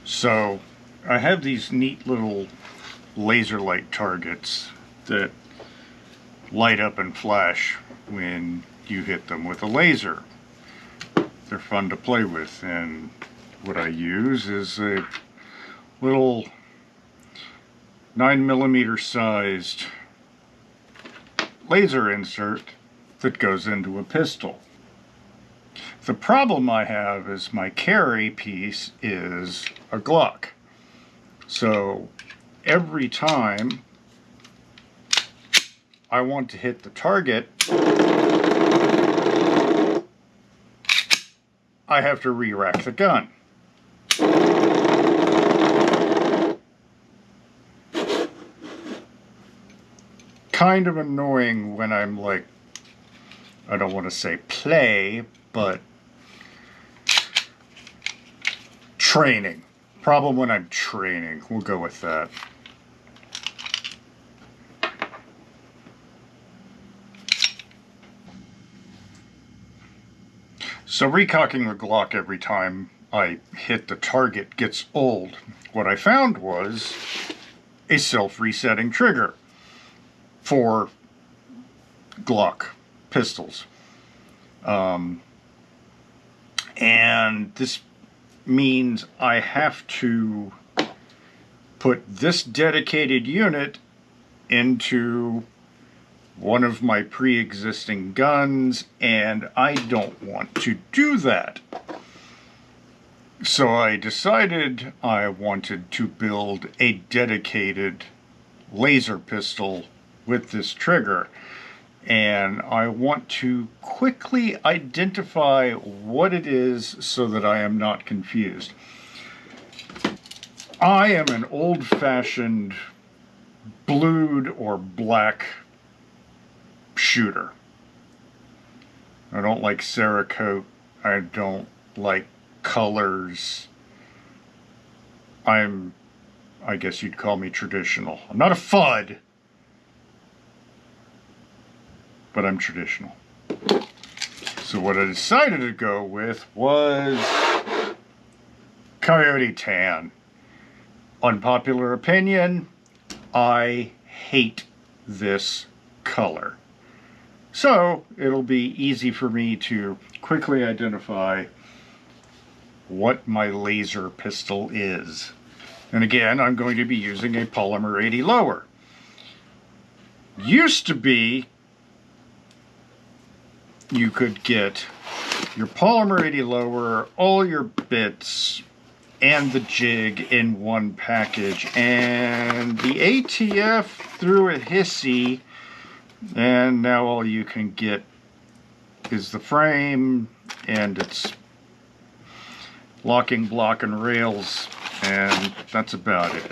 So I have these neat little Laserlyte targets that light up and flash when you hit them with a laser. They're fun to play with, and what I use is a little 9mm sized laser insert that goes into a pistol. The problem I have is my carry piece is a Glock. So every time I want to hit the target, I have to re-rack the gun. Kind of annoying when I'm like, I don't want to say play, but training. Problem when I'm training. We'll go with that. So recocking the Glock every time I hit the target gets old. What I found was a self-resetting trigger for Glock pistols. And this means I have to put this dedicated unit into one of my pre-existing guns, and I don't want to do that. So I decided I wanted to build a dedicated laser pistol with this trigger, and I want to quickly identify what it is so that I am not confused. I am an old-fashioned blued or black shooter. I don't like Cerakote. I don't like colors. I guess you'd call me traditional. I'm not a FUD, but I'm traditional. So what I decided to go with was Coyote Tan. Unpopular opinion, I hate this color. So it'll be easy for me to quickly identify what my laser pistol is. And again, I'm going to be using a Polymer 80 lower. Used to be, you could get your Polymer 80 lower, all your bits, and the jig in one package. And the ATF threw a hissy, and now all you can get is the frame and its locking block and rails, and that's about it.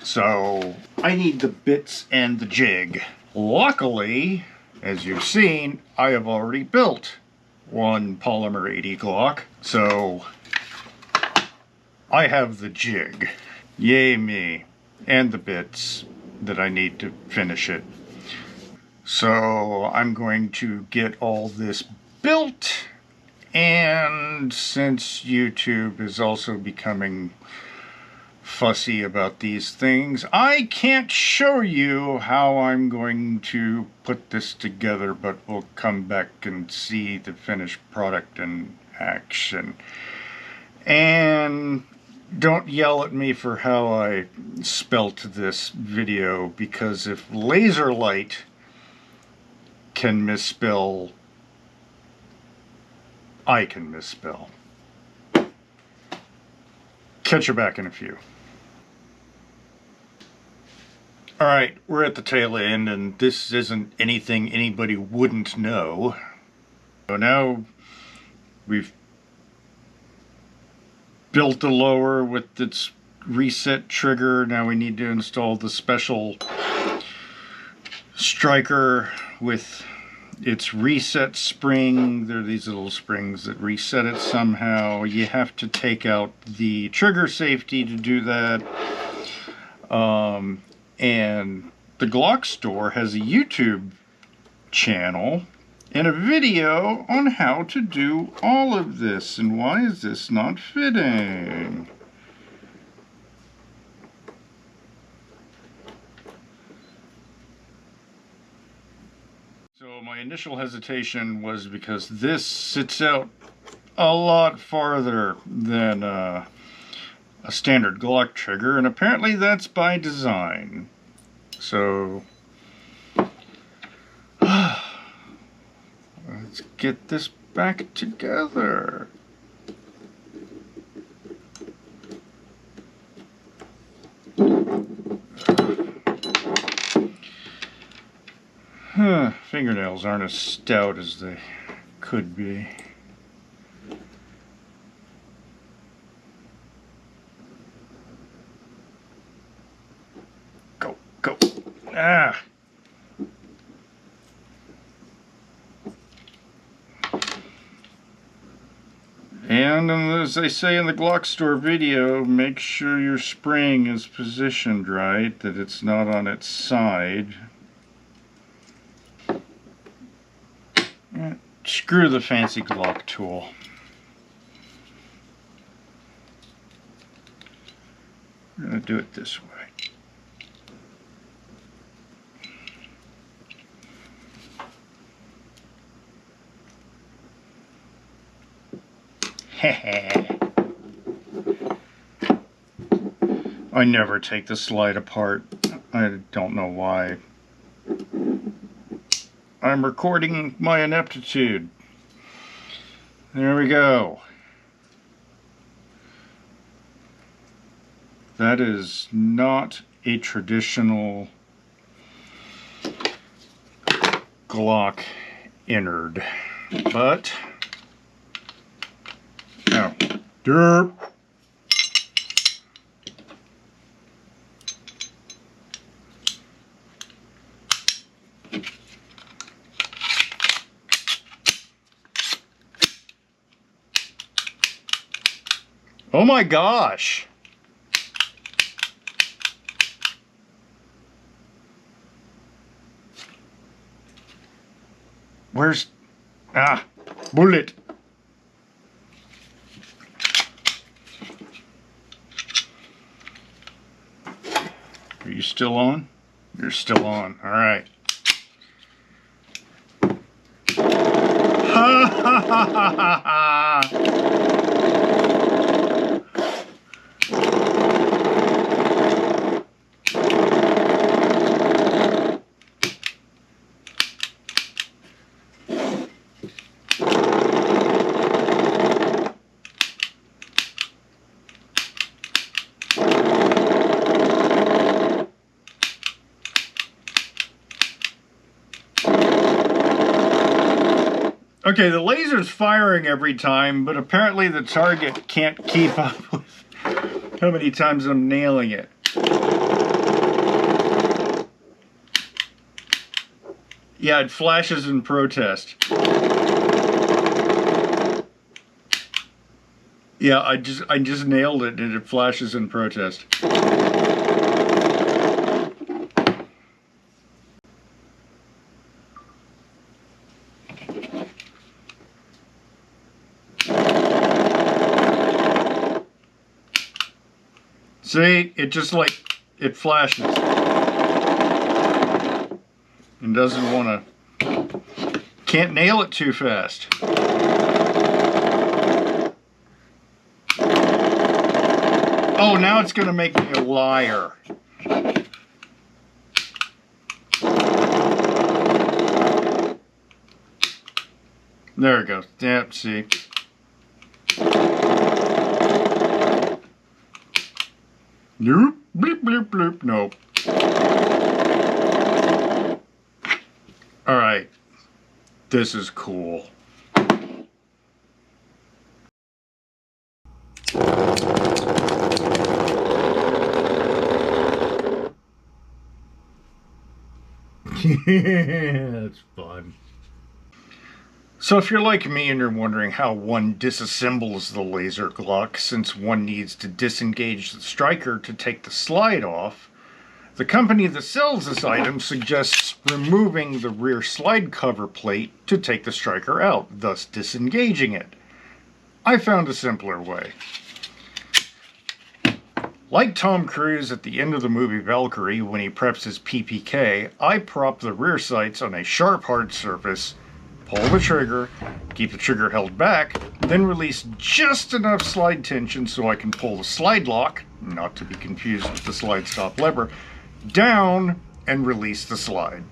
So I need the bits and the jig. Luckily, as you've seen, I have already built one Polymer 80 Glock, so I have the jig. Yay me. And the bits that I need to finish it. So I'm going to get all this built, and since YouTube is also becoming fussy about these things, I can't show you how I'm going to put this together, but we'll come back and see the finished product in action. And don't yell at me for how I spelt this video, because if Laserlyte can misspell, I can misspell. Catch you back in a few. Alright, we're at the tail end, and this isn't anything anybody wouldn't know. So now we've built the lower with its reset trigger. Now we need to install the special striker with its reset spring. There are these little springs that reset it somehow. You have to take out the trigger safety to do that. And the Glock store has a YouTube channel, and a video on how to do all of this and why is this not fitting. So my initial hesitation was because this sits out a lot farther than a standard Glock trigger, and apparently that's by design. So let's get this back together. Fingernails aren't as stout as they could be. Go, go. Ah! And as they say in the Glock store video, make sure your spring is positioned right, that it's not on its side. And screw the fancy Glock tool. We're going to do it this way. I never take the slide apart. I don't know why. I'm recording my ineptitude. There we go. That is not a traditional Glock innard, but no. Derp. Oh my gosh. Where's... Ah, bullet. Are you still on? You're still on. All right. Ha ha ha ha ha! Okay, the laser's firing every time, but apparently the target can't keep up with how many times I'm nailing it. Yeah, it flashes in protest. Yeah, I just nailed it and it flashes in protest. See, it just it flashes. And doesn't want to, can't nail it too fast. Oh, now it's going to make me a liar. There it goes. Yep, see. Nope. Bloop, bloop, bloop. Nope. Alright. This is cool. That's fun. So if you're like me and you're wondering how one disassembles the laser Glock, since one needs to disengage the striker to take the slide off, The company that sells this item suggests removing the rear slide cover plate to take the striker out, thus disengaging it. I found a simpler way. Like Tom Cruise at the end of the movie Valkyrie when he preps his PPK, I prop the rear sights on a sharp hard surface, pull the trigger, keep the trigger held back, then release just enough slide tension so I can pull the slide lock, not to be confused with the slide stop lever, down and release the slide.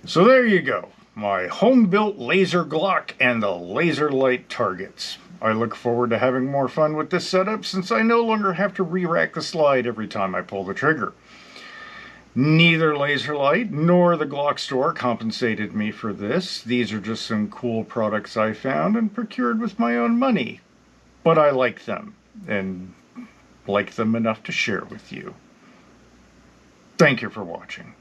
So there you go, my home-built laser Glock and the Laserlyte targets. I look forward to having more fun with this setup since I no longer have to re-rack the slide every time I pull the trigger. Neither Laserlyte nor the Glock store compensated me for this. These are just some cool products I found and procured with my own money. But I like them, and like them enough to share with you. Thank you for watching.